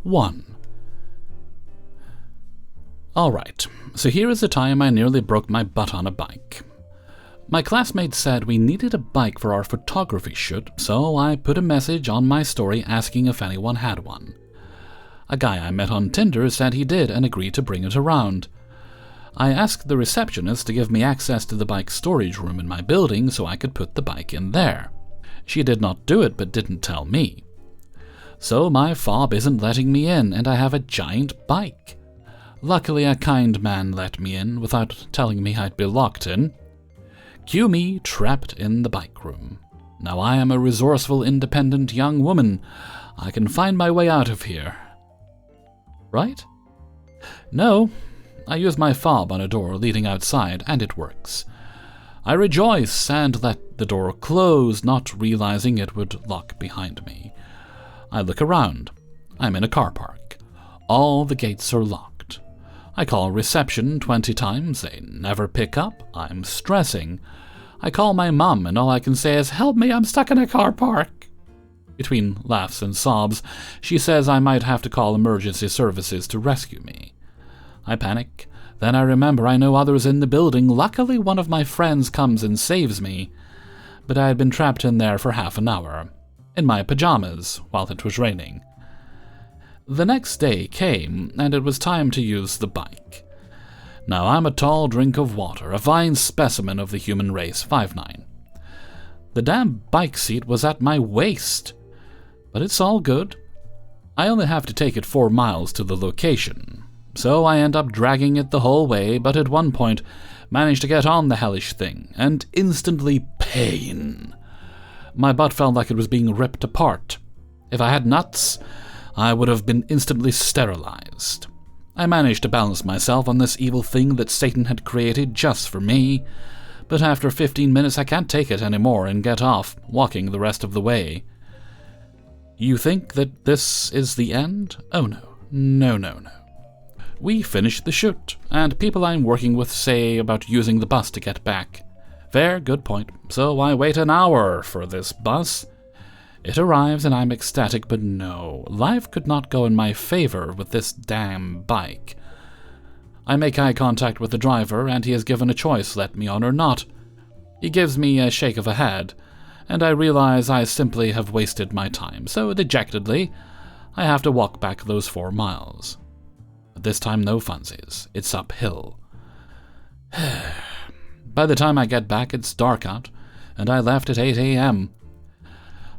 1. Alright, so here is the time I nearly broke my butt on a bike. My classmate said we needed a bike for our photography shoot, so I put a message on my story asking if anyone had one. A guy I met on Tinder said he did and agreed to bring it around. I asked the receptionist to give me access to the bike storage room in my building so I could put the bike in there. She did not do it but didn't tell me. So my fob isn't letting me in and I have a giant bike. Luckily a kind man let me in without telling me I'd be locked in. Cue me trapped in the bike room. Now I am a resourceful, independent young woman. I can find my way out of here. Right? No. I use my fob on a door leading outside, and it works. I rejoice and let the door close, not realizing it would lock behind me. I look around. I'm in a car park. All the gates are locked. I call reception 20 times. They never pick up. I'm stressing. I call my mom, and all I can say is, "Help me, I'm stuck in a car park." Between laughs and sobs, she says I might have to call emergency services to rescue me. I panic. Then I remember I know others in the building. Luckily, one of my friends comes and saves me. But I had been trapped in there for half an hour, in my pajamas, while it was raining. The next day came, and it was time to use the bike. Now I'm a tall drink of water, a fine specimen of the human race, 5'9". The damn bike seat was at my waist. But it's all good. I only have to take it 4 miles to the location. So I end up dragging it the whole way, but at one point managed to get on the hellish thing, and instantly pain. My butt felt like it was being ripped apart. If I had nuts, I would have been instantly sterilized. I managed to balance myself on this evil thing that Satan had created just for me, but after 15 minutes I can't take it anymore and get off, walking the rest of the way. You think that this is the end? Oh no. No. We finished the shoot, and people I'm working with say about using the bus to get back. Fair, good point. So I wait an hour for this bus. It arrives and I'm ecstatic, but no, life could not go in my favor with this damn bike. I make eye contact with the driver, and he is given a choice, let me on or not. He gives me a shake of a head, and I realize I simply have wasted my time, so dejectedly, I have to walk back those 4 miles. But this time no funsies, it's uphill. By the time I get back, it's dark out, and I left at 8 a.m.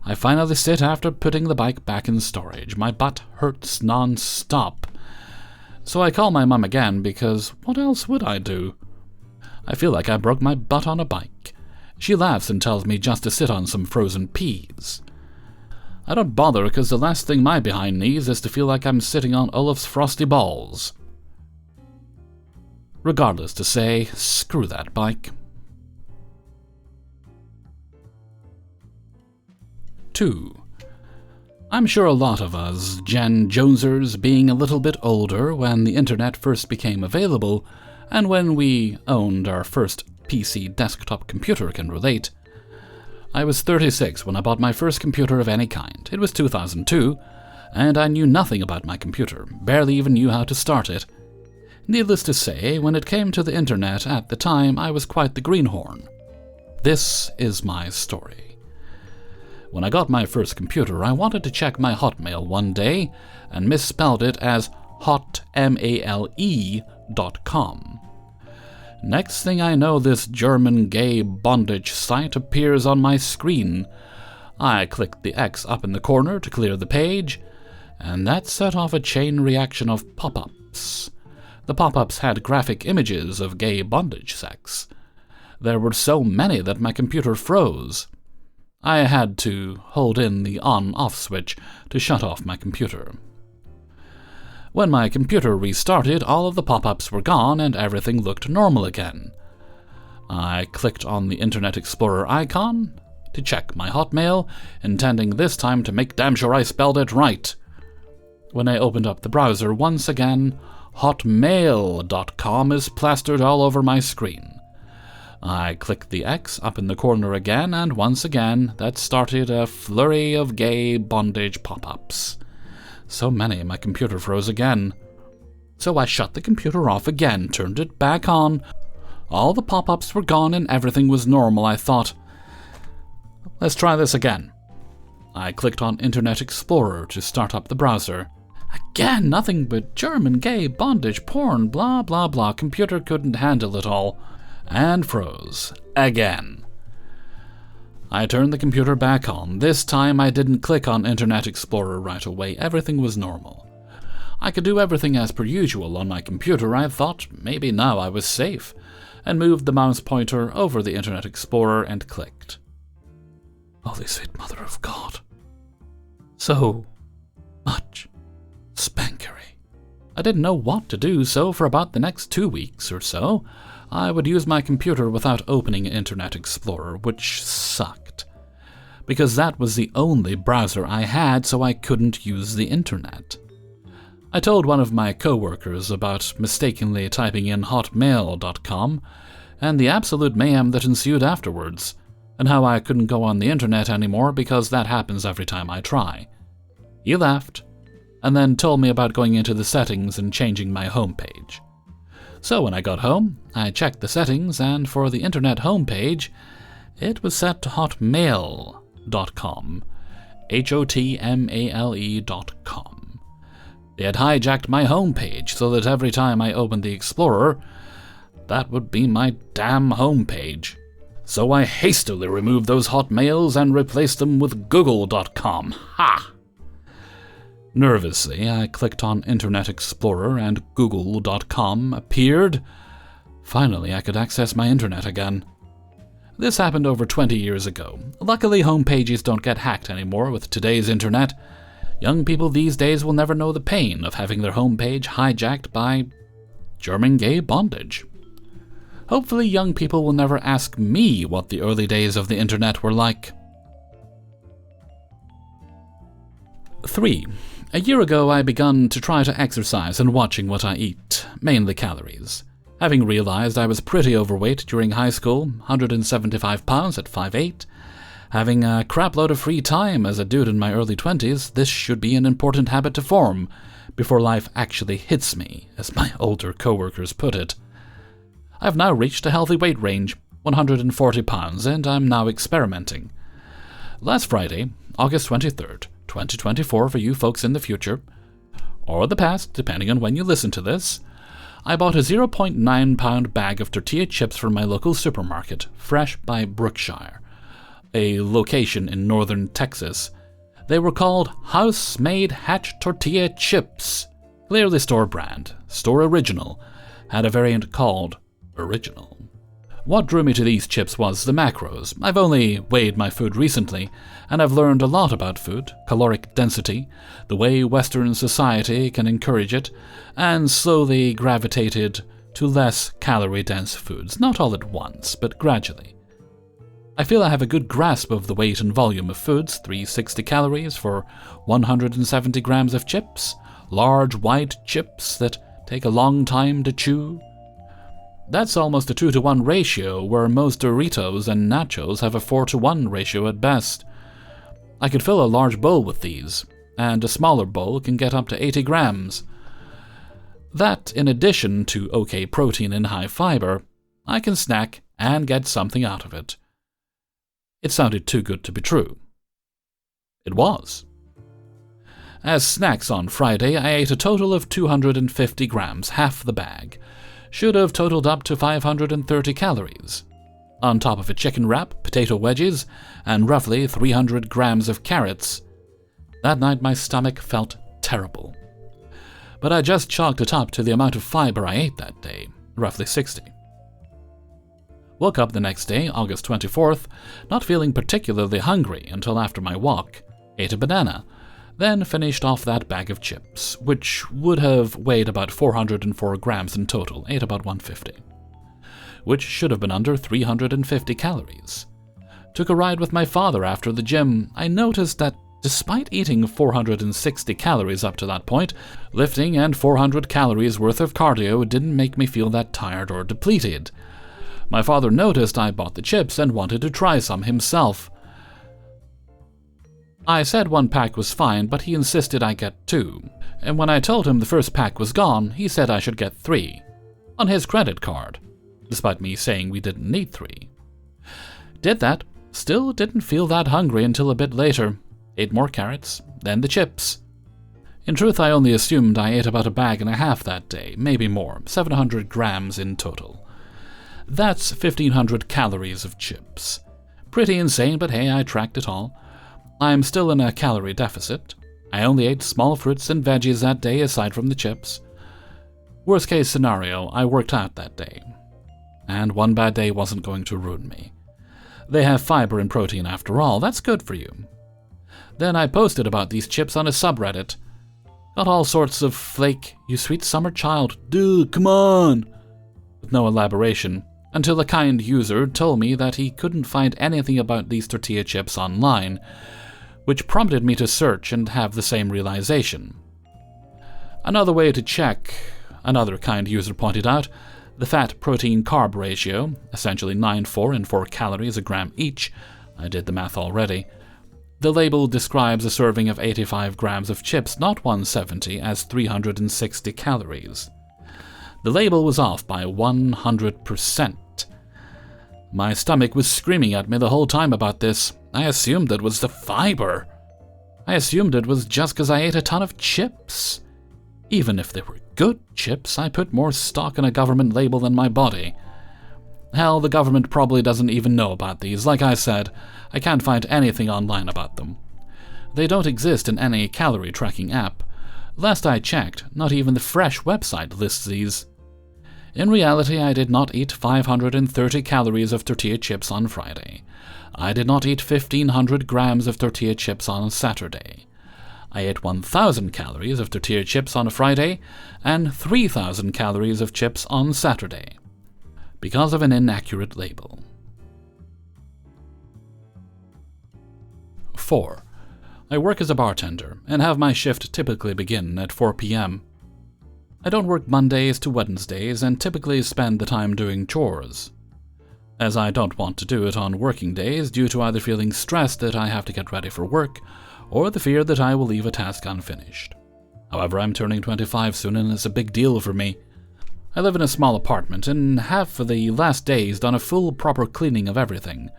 I finally sit after putting the bike back in storage. My butt hurts non-stop. So I call my mum again, because what else would I do? I feel like I broke my butt on a bike. She laughs and tells me just to sit on some frozen peas. I don't bother, because the last thing my behind needs is to feel like I'm sitting on Olaf's frosty balls. Regardless to say, screw that bike. 2. I'm sure a lot of us, Gen Jonesers, being a little bit older when the internet first became available, and when we owned our first PC desktop computer, can relate. I was 36 when I bought my first computer of any kind. It was 2002, and I knew nothing about my computer, barely even knew how to start it. Needless to say, when it came to the internet at the time, I was quite the greenhorn. This is my story. When I got my first computer, I wanted to check my Hotmail one day, and misspelled it as hotmail.com. Next thing I know, this German gay bondage site appears on my screen. I clicked the X up in the corner to clear the page, and that set off a chain reaction of pop-ups. The pop-ups had graphic images of gay bondage sex. There were so many that my computer froze. I had to hold in the on-off switch to shut off my computer. When my computer restarted, all of the pop-ups were gone and everything looked normal again. I clicked on the Internet Explorer icon to check my Hotmail, intending this time to make damn sure I spelled it right. When I opened up the browser once again, hotmail.com is plastered all over my screen. I clicked the X up in the corner again, and once again that started a flurry of gay bondage pop-ups. So many, my computer froze again. So I shut the computer off again, turned it back on. All the pop-ups were gone and everything was normal. I thought, let's try this again. I clicked on Internet Explorer to start up the browser. Again, nothing but German, gay, bondage, porn, blah blah blah. Computer couldn't handle it all. And froze. Again. I turned the computer back on. This time I didn't click on Internet Explorer right away. Everything was normal. I could do everything as per usual on my computer. I thought maybe now I was safe, and moved the mouse pointer over the Internet Explorer and clicked. Holy sweet mother of God. So much spankery. I didn't know what to do, so for about the next 2 weeks or so, I would use my computer without opening Internet Explorer, which sucked. Because that was the only browser I had, so I couldn't use the internet. I told one of my coworkers about mistakenly typing in hotmail.com, and the absolute mayhem that ensued afterwards, and how I couldn't go on the internet anymore because that happens every time I try. He laughed, and then told me about going into the settings and changing my homepage. So when I got home, I checked the settings, and for the internet homepage, it was set to hotmail.com. HOTMALE.com. They had hijacked my homepage so that every time I opened the Explorer, that would be my damn homepage. So I hastily removed those hotmails and replaced them with google.com. Ha! Nervously, I clicked on Internet Explorer and google.com appeared. Finally, I could access my internet again. This happened over 20 years ago. Luckily, homepages don't get hacked anymore with today's internet. Young people these days will never know the pain of having their homepage hijacked by German gay bondage. Hopefully, young people will never ask me what the early days of the internet were like. 3. A year ago, I begun to try to exercise and watching what I eat, mainly calories. Having realized I was pretty overweight during high school, 175 pounds at 5'8", having a crapload of free time as a dude in my early 20s, this should be an important habit to form before life actually hits me, as my older coworkers put it. I've now reached a healthy weight range, 140 pounds, and I'm now experimenting. Last Friday, August 23rd, 2024 for you folks in the future, or the past, depending on when you listen to this, I bought a 0.9 pound bag of tortilla chips from my local supermarket, Fresh by Brookshire, a location in northern Texas. They were called House-Made Hatch Tortilla Chips, clearly store brand, store original, had a variant called Original. What drew me to these chips was the macros. I've only weighed my food recently, and I've learned a lot about food, caloric density, the way Western society can encourage it, and slowly gravitated to less calorie-dense foods, not all at once, but gradually. I feel I have a good grasp of the weight and volume of foods, 360 calories for 170 grams of chips, large white chips that take a long time to chew. That's almost a 2-to-1 ratio, where most Doritos and nachos have a 4-to-1 ratio at best. I could fill a large bowl with these, and a smaller bowl can get up to 80 grams. That, in addition to okay protein and high fiber, I can snack and get something out of it. It sounded too good to be true. It was. As snacks on Friday, I ate a total of 250 grams, half the bag. Should have totaled up to 530 calories. On top of a chicken wrap, potato wedges, and roughly 300 grams of carrots. That night my stomach felt terrible. But I just chalked it up to the amount of fiber I ate that day, roughly 60. Woke up the next day, August 24th, not feeling particularly hungry until after my walk, ate a banana, then finished off that bag of chips, which would have weighed about 404 grams in total, ate about 150, which should have been under 350 calories. Took a ride with my father after the gym. I noticed that despite eating 460 calories up to that point, lifting and 400 calories worth of cardio didn't make me feel that tired or depleted. My father noticed I bought the chips and wanted to try some himself. I said one pack was fine, but he insisted I get 2, and when I told him the first pack was gone, he said I should get 3, on his credit card, despite me saying we didn't need 3. Did that, still didn't feel that hungry until a bit later, ate more carrots, then the chips. In truth, I only assumed I ate about a bag and a half that day, maybe more, 700 grams in total. That's 1,500 calories of chips. Pretty insane, but hey, I tracked it all. I'm still in a calorie deficit. I only ate small fruits and veggies that day aside from the chips. Worst case scenario, I worked out that day. And one bad day wasn't going to ruin me. They have fiber and protein after all, that's good for you. Then I posted about these chips on a subreddit. Got all sorts of flake, you sweet summer child, dude, come on! With no elaboration, until a kind user told me that he couldn't find anything about these tortilla chips online, which prompted me to search and have the same realization. Another way to check, another kind user pointed out, the fat-protein-carb ratio, essentially 9-4 and 4 calories a gram each, I did the math already. The label describes a serving of 85 grams of chips, not 170, as 360 calories. The label was off by 100%. My stomach was screaming at me the whole time about this. I assumed it was the fiber. I assumed it was just because I ate a ton of chips. Even if they were good chips, I put more stock in a government label than my body. Hell, the government probably doesn't even know about these. Like I said, I can't find anything online about them. They don't exist in any calorie tracking app. Last I checked, not even the Fresh website lists these. In reality, I did not eat 530 calories of tortilla chips on Friday. I did not eat 1,500 grams of tortilla chips on Saturday. I ate 1,000 calories of tortilla chips on a Friday and 3,000 calories of chips on Saturday, because of an inaccurate label. 4. I work as a bartender and have my shift typically begin at 4 p.m. I don't work Mondays to Wednesdays and typically spend the time doing chores, as I don't want to do it on working days due to either feeling stressed that I have to get ready for work or the fear that I will leave a task unfinished. However, I'm turning 25 soon and it's a big deal for me. I live in a small apartment and have for the last days done a full proper cleaning of everything,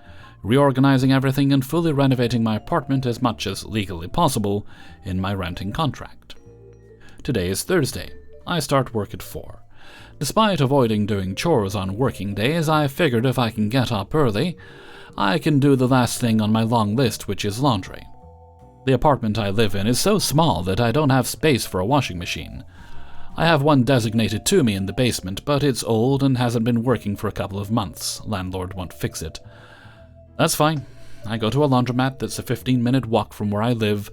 reorganizing everything and fully renovating my apartment as much as legally possible in my renting contract. Today is Thursday. I start work at 4. Despite avoiding doing chores on working days, I figured if I can get up early, I can do the last thing on my long list, which is laundry. The apartment I live in is so small that I don't have space for a washing machine. I have one designated to me in the basement, but it's old and hasn't been working for a couple of months. Landlord won't fix it. That's fine. I go to a laundromat that's a 15-minute walk from where I live,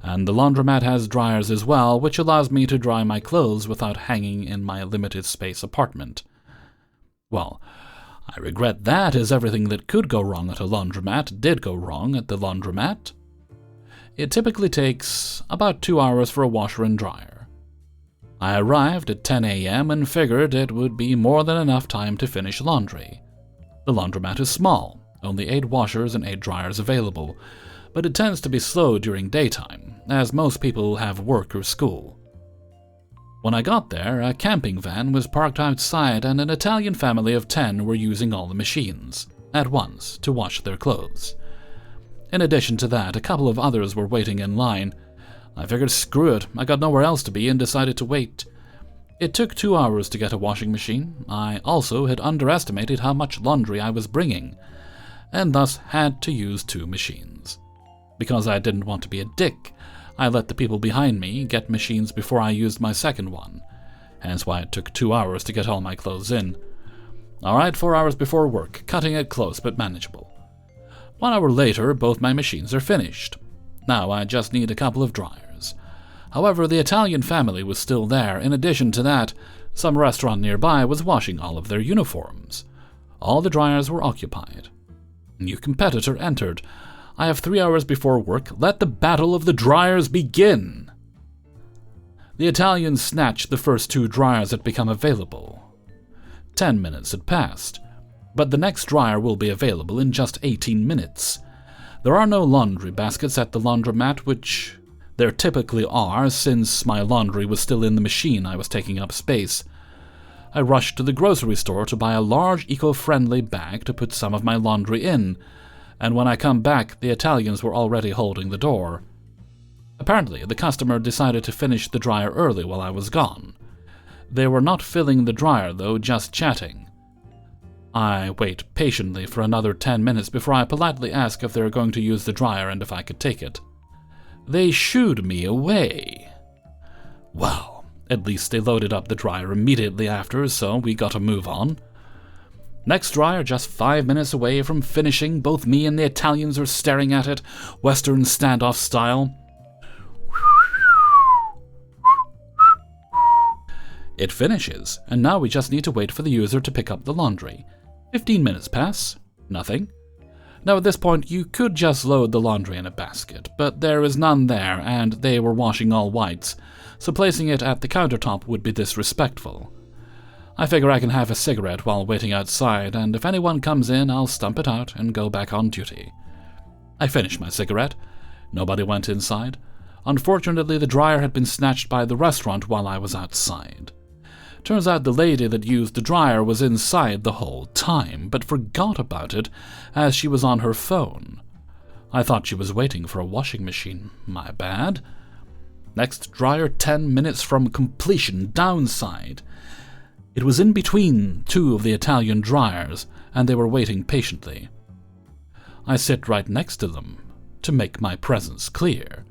and the laundromat has dryers as well, which allows me to dry my clothes without hanging in my limited space apartment. Well, I regret that, as everything that could go wrong at a laundromat did go wrong at the laundromat. It typically takes about 2 hours for a washer and dryer. I arrived at 10 a.m. and figured it would be more than enough time to finish laundry. The laundromat is small, only 8 washers and 8 dryers available, but it tends to be slow during daytime, as most people have work or school. When I got there, a camping van was parked outside and an Italian family of 10 were using all the machines, at once, to wash their clothes. In addition to that, a couple of others were waiting in line. I figured screw it, I got nowhere else to be and decided to wait. It took 2 hours to get a washing machine. I also had underestimated how much laundry I was bringing, and thus had to use 2 machines. Because I didn't want to be a dick, I let the people behind me get machines before I used my second one, hence why it took 2 hours to get all my clothes in. Alright, 4 hours before work, cutting it close but manageable. 1 hour later, both my machines are finished. Now I just need a couple of dryers. However, the Italian family was still there. In addition to that, some restaurant nearby was washing all of their uniforms. All the dryers were occupied. A new competitor entered. I have 3 hours before work. Let the battle of the dryers begin! The Italians snatched the first 2 dryers that become available. 10 minutes had passed, but the next dryer will be available in just 18 minutes. There are no laundry baskets at the laundromat, which there typically are since my laundry was still in the machine. I was taking up space. I rushed to the grocery store to buy a large eco-friendly bag to put some of my laundry in, and when I come back, the Italians were already holding the door. Apparently, the customer decided to finish the dryer early while I was gone. They were not filling the dryer, though, just chatting. I wait patiently for another 10 minutes before I politely ask if they were going to use the dryer and if I could take it. They shooed me away. Well, at least they loaded up the dryer immediately after, so we got a move on. Next dryer, just 5 minutes away from finishing. Both me and the Italians are staring at it, Western standoff style. It finishes, and now we just need to wait for the user to pick up the laundry. 15 minutes pass. Nothing. Now at this point, you could just load the laundry in a basket, but there is none there, and they were washing all whites, so placing it at the countertop would be disrespectful. I figure I can have a cigarette while waiting outside, and if anyone comes in, I'll stump it out and go back on duty. I finish my cigarette. Nobody went inside. Unfortunately, the dryer had been snatched by the restaurant while I was outside. Turns out the lady that used the dryer was inside the whole time, but forgot about it as she was on her phone. I thought she was waiting for a washing machine. My bad. Next dryer, 10 minutes from completion, downside. It was in between two of the Italian dryers, and they were waiting patiently. I sit right next to them to make my presence clear.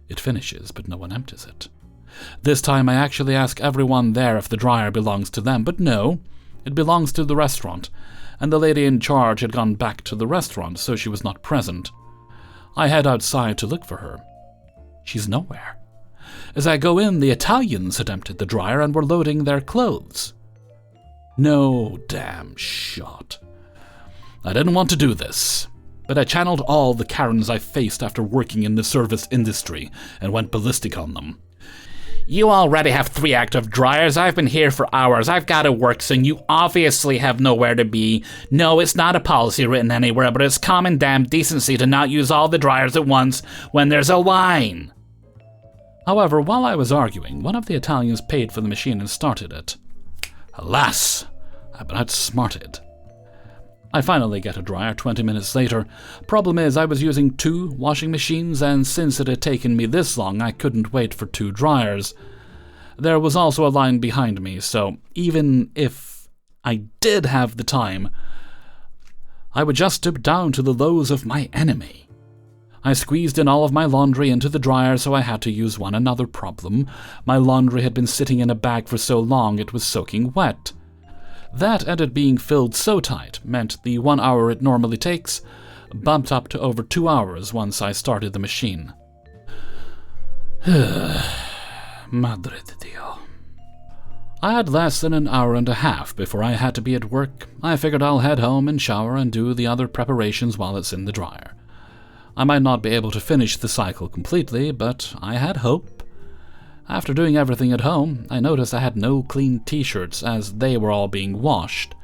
It finishes, but no one empties it. This time I actually ask everyone there if the dryer belongs to them, but no, it belongs to the restaurant, and the lady in charge had gone back to the restaurant, so she was not present. I head outside to look for her. She's nowhere. As I go in, the Italians had emptied the dryer and were loading their clothes. No damn shot. I didn't want to do this, but I channeled all the Karens I faced after working in the service industry and went ballistic on them. You already have 3 active dryers. I've been here for hours. I've got to work soon. You obviously have nowhere to be. No, it's not a policy written anywhere, but it's common damn decency to not use all the dryers at once when there's a line. However, while I was arguing, one of the Italians paid for the machine and started it. Alas, I've been outsmarted. I finally get a dryer 20 minutes later. Problem is, I was using 2 washing machines, and since it had taken me this long, I couldn't wait for 2 dryers. There was also a line behind me, so even if I did have the time, I would just stoop down to the lows of my enemy. I squeezed in all of my laundry into the dryer, so I had to use one. Another problem. My laundry had been sitting in a bag for so long it was soaking wet. That and it being filled so tight meant the 1 hour it normally takes bumped up to over 2 hours once I started the machine. Madre de Dio. I had less than an hour and a half before I had to be at work. I figured I'll head home and shower and do the other preparations while it's in the dryer. I might not be able to finish the cycle completely, but I had hope. After doing everything at home, I noticed I had no clean t-shirts as they were all being washed.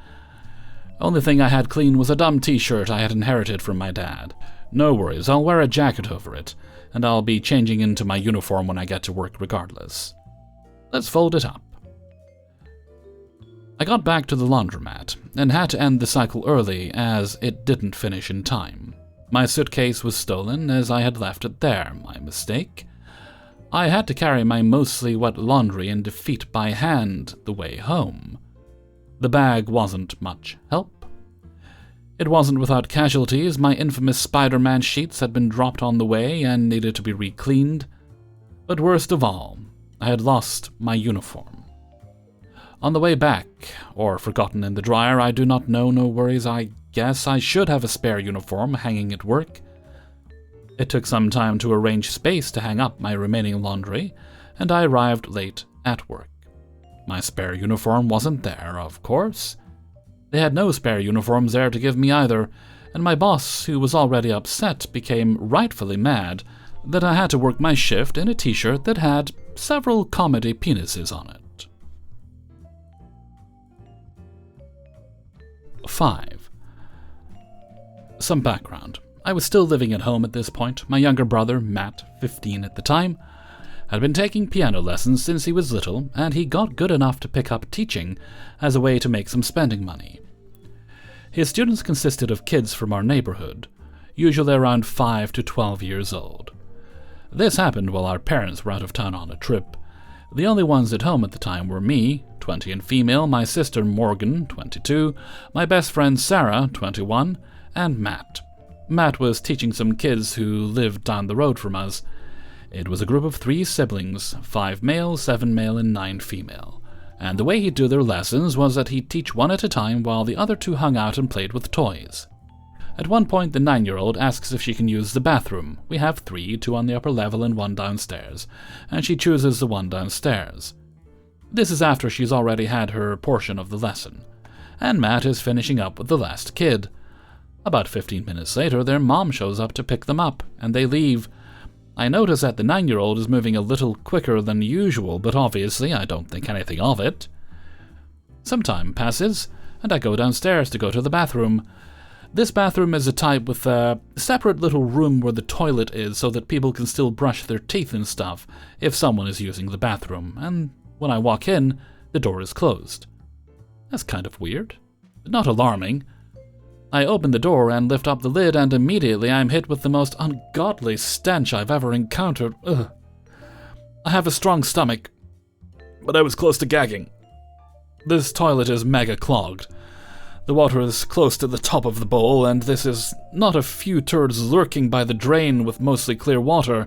Only thing I had clean was a dumb t-shirt I had inherited from my dad. No worries, I'll wear a jacket over it, and I'll be changing into my uniform when I get to work regardless. Let's fold it up. I got back to the laundromat, and had to end the cycle early as it didn't finish in time. My suitcase was stolen as I had left it there, my mistake. I had to carry my mostly wet laundry in defeat by hand the way home. The bag wasn't much help. It wasn't without casualties. My infamous Spider-Man sheets had been dropped on the way and needed to be re-cleaned. But worst of all, I had lost my uniform. On the way back, or forgotten in the dryer, I do not know, no worries. I guess I should have a spare uniform hanging at work. It took some time to arrange space to hang up my remaining laundry, and I arrived late at work. My spare uniform wasn't there, of course. They had no spare uniforms there to give me either, and my boss, who was already upset, became rightfully mad that I had to work my shift in a t-shirt that had several comedy penises on it. 5. Some background. I was still living at home at this point. My younger brother, Matt, 15 at the time, had been taking piano lessons since he was little, and he got good enough to pick up teaching as a way to make some spending money. His students consisted of kids from our neighborhood, usually around 5 to 12 years old. This happened while our parents were out of town on a trip. The only ones at home at the time were me, 20 and female, my sister Morgan, 22, my best friend Sarah, 21, and Matt. Matt was teaching some kids who lived down the road from us. It was a group of 3 siblings, 5 male, 7 male, and 9 female. And the way he'd do their lessons was that he'd teach one at a time while the other 2 hung out and played with toys. At one point, the 9-year-old asks if she can use the bathroom. We have 3, 2 on the upper level and 1 downstairs, and she chooses the one downstairs. This is after she's already had her portion of the lesson, and Matt is finishing up with the last kid. About 15 minutes later, their mom shows up to pick them up, and they leave. I notice that the 9-year-old is moving a little quicker than usual, but obviously I don't think anything of it. Some time passes, and I go downstairs to go to the bathroom. This bathroom is a type with a separate little room where the toilet is so that people can still brush their teeth and stuff if someone is using the bathroom, and when I walk in, the door is closed. That's kind of weird, but not alarming. I open the door and lift up the lid, and immediately I'm hit with the most ungodly stench I've ever encountered. Ugh. I have a strong stomach, but I was close to gagging. This toilet is mega clogged. The water is close to the top of the bowl, and this is not a few turds lurking by the drain with mostly clear water.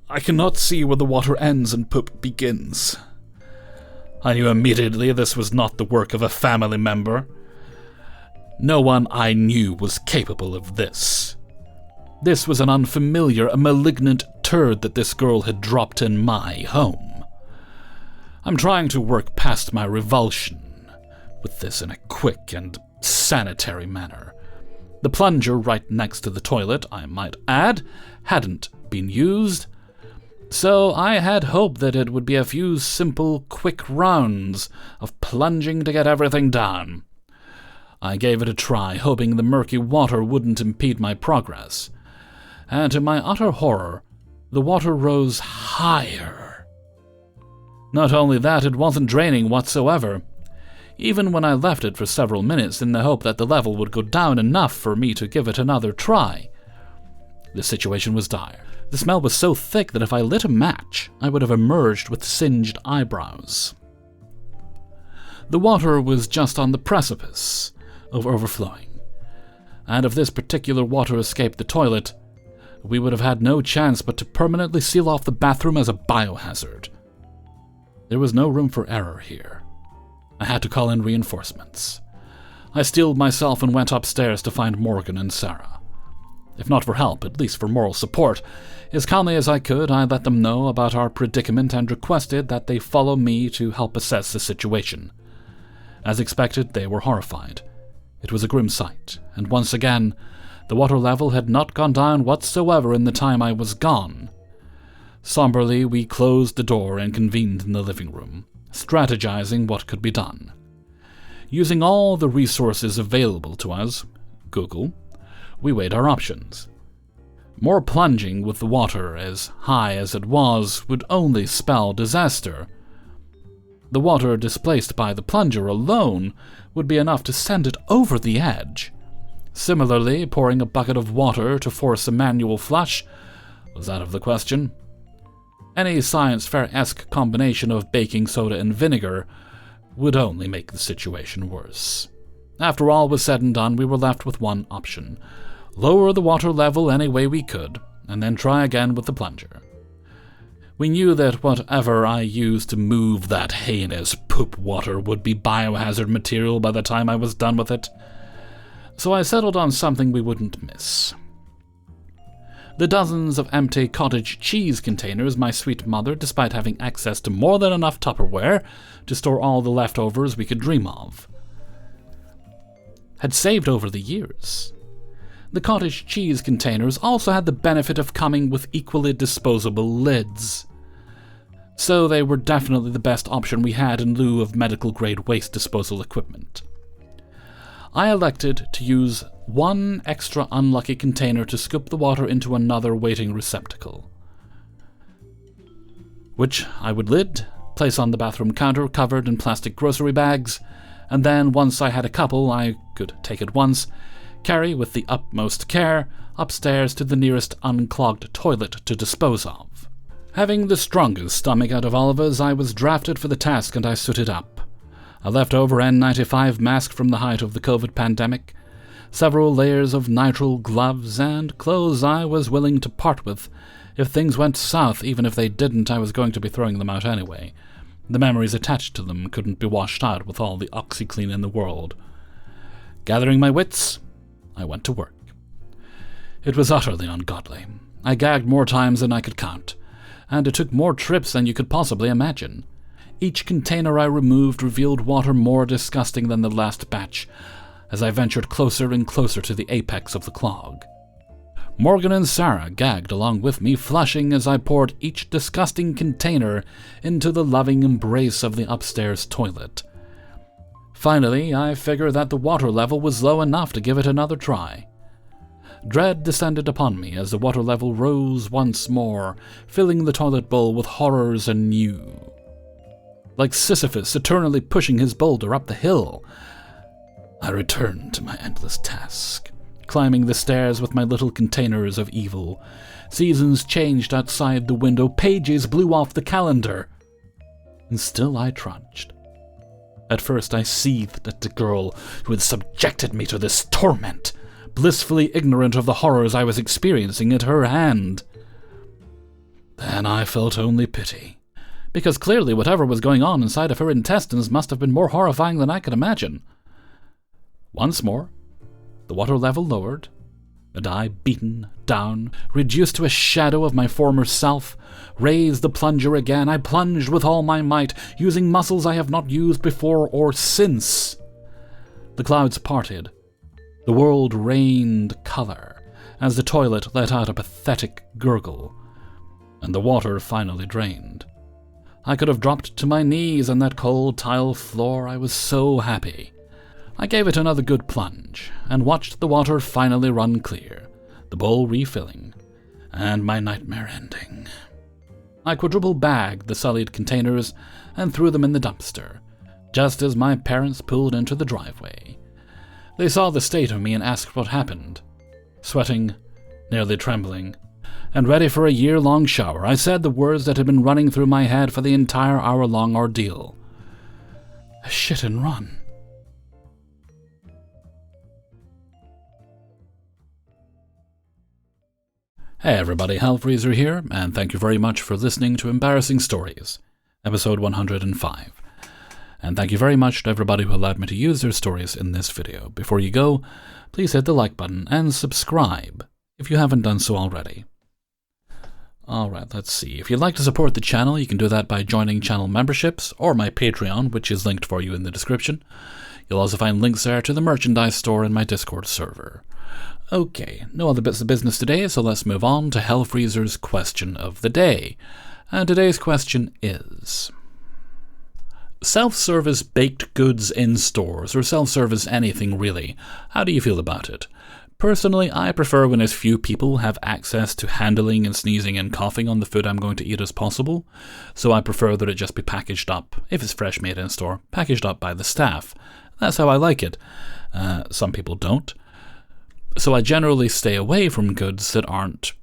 I cannot see where the water ends and poop begins. I knew immediately this was not the work of a family member. No one I knew was capable of this. This was an unfamiliar, a malignant turd that this girl had dropped in my home. I'm trying to work past my revulsion with this in a quick and sanitary manner. The plunger right next to the toilet, I might add, hadn't been used, so I had hoped that it would be a few simple, quick rounds of plunging to get everything down. I gave it a try, hoping the murky water wouldn't impede my progress, and to my utter horror, the water rose higher. Not only that, it wasn't draining whatsoever. Even when I left it for several minutes in the hope that the level would go down enough for me to give it another try. The situation was dire. The smell was so thick that if I lit a match, I would have emerged with singed eyebrows. The water was just on the precipice of overflowing, and if this particular water escaped the toilet, we would have had no chance but to permanently seal off the bathroom as a biohazard. There was no room for error here. I had to call in reinforcements. I steeled myself and went upstairs to find Morgan and Sarah. If not for help, at least for moral support. As calmly as I could, I let them know about our predicament and requested that they follow me to help assess the situation. As expected, they were horrified. It was a grim sight, and once again, the water level had not gone down whatsoever in the time I was gone. Somberly, we closed the door and convened in the living room, strategizing what could be done. Using all the resources available to us, Google, we weighed our options. More plunging with the water as high as it was would only spell disaster. The water displaced by the plunger alone would be enough to send it over the edge. Similarly, pouring a bucket of water to force a manual flush was out of the question. Any science fair-esque combination of baking soda and vinegar would only make the situation worse. After all was said and done, we were left with one option: lower the water level any way we could, and then try again with the plunger. We knew that whatever I used to move that heinous poop water would be biohazard material by the time I was done with it, so I settled on something we wouldn't miss. The dozens of empty cottage cheese containers my sweet mother, despite having access to more than enough Tupperware to store all the leftovers we could dream of, had saved over the years. The cottage cheese containers also had the benefit of coming with equally disposable lids, so they were definitely the best option we had in lieu of medical-grade waste disposal equipment. I elected to use one extra unlucky container to scoop the water into another waiting receptacle, which I would lid, place on the bathroom counter covered in plastic grocery bags, and then once I had a couple I could take at once, carry with the utmost care upstairs to the nearest unclogged toilet to dispose of. Having the strongest stomach out of all of us, I was drafted for the task and I suited up. A leftover N95 mask from the height of the COVID pandemic, several layers of nitrile gloves, and clothes I was willing to part with. If things went south, even if they didn't, I was going to be throwing them out anyway. The memories attached to them couldn't be washed out with all the OxyClean in the world. Gathering my wits, I went to work. It was utterly ungodly. I gagged more times than I could count, and it took more trips than you could possibly imagine. Each container I removed revealed water more disgusting than the last batch, as I ventured closer and closer to the apex of the clog. Morgan and Sarah gagged along with me, flushing as I poured each disgusting container into the loving embrace of the upstairs toilet. Finally, I figured that the water level was low enough to give it another try. Dread descended upon me as the water level rose once more, filling the toilet bowl with horrors anew. Like Sisyphus eternally pushing his boulder up the hill, I returned to my endless task, climbing the stairs with my little containers of evil. Seasons changed outside the window, pages blew off the calendar, and still I trudged. At first I seethed at the girl who had subjected me to this torment, blissfully ignorant of the horrors I was experiencing at her hand. Then I felt only pity, because clearly whatever was going on inside of her intestines must have been more horrifying than I could imagine. Once more, the water level lowered, and I, beaten down, reduced to a shadow of my former self, raised the plunger again. I plunged with all my might, using muscles I have not used before or since. The clouds parted. The world rained color as the toilet let out a pathetic gurgle, and the water finally drained. I could have dropped to my knees on that cold tile floor. I was so happy. I gave it another good plunge, and watched the water finally run clear, the bowl refilling, and my nightmare ending. I quadruple bagged the sullied containers and threw them in the dumpster, just as my parents pulled into the driveway. They saw the state of me and asked what happened. Sweating, nearly trembling, and ready for a year-long shower, I said the words that had been running through my head for the entire hour-long ordeal. Shit and run. Hey everybody, Hellfreezer here, and thank you very much for listening to Embarrassing Stories, episode 105. And thank you very much to everybody who allowed me to use their stories in this video. Before you go, please hit the like button and subscribe if you haven't done so already. Alright, let's see. If you'd like to support the channel, you can do that by joining channel memberships or my Patreon, which is linked for you in the description. You'll also find links there to the merchandise store and my Discord server. Okay, no other bits of business today, so let's move on to Hellfreezer's question of the day. And today's question is: self-service baked goods in stores, or self-service anything really. How do you feel about it? Personally, I prefer when as few people have access to handling and sneezing and coughing on the food I'm going to eat as possible, so I prefer that it just be packaged up, if it's fresh made in store, packaged up by the staff. That's how I like it. Some people don't. So I generally stay away from goods that aren't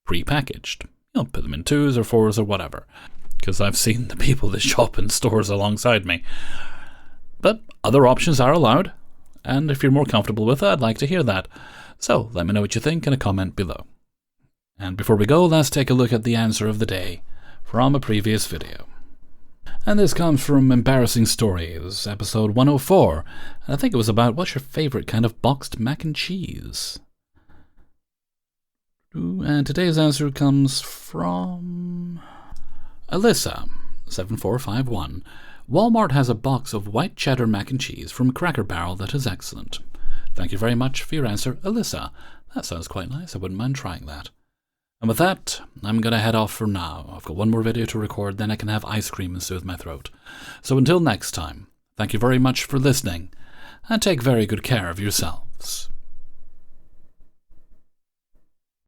pre-packaged. Put them in 2s or 4s or whatever, because I've seen the people that shop in stores alongside me. But other options are allowed, and if you're more comfortable with it, I'd like to hear that. So let me know what you think in a comment below. And before we go, let's take a look at the answer of the day from a previous video. And this comes from Embarrassing Stories, episode 104. And I think it was about what's your favorite kind of boxed mac and cheese. And today's answer comes from Alyssa7451. Walmart has a box of white cheddar mac and cheese from Cracker Barrel that is excellent. Thank you very much for your answer, Alyssa. That sounds quite nice. I wouldn't mind trying that. And with that, I'm going to head off for now. I've got one more video to record, then I can have ice cream and soothe my throat. So until next time, thank you very much for listening, and take very good care of yourselves.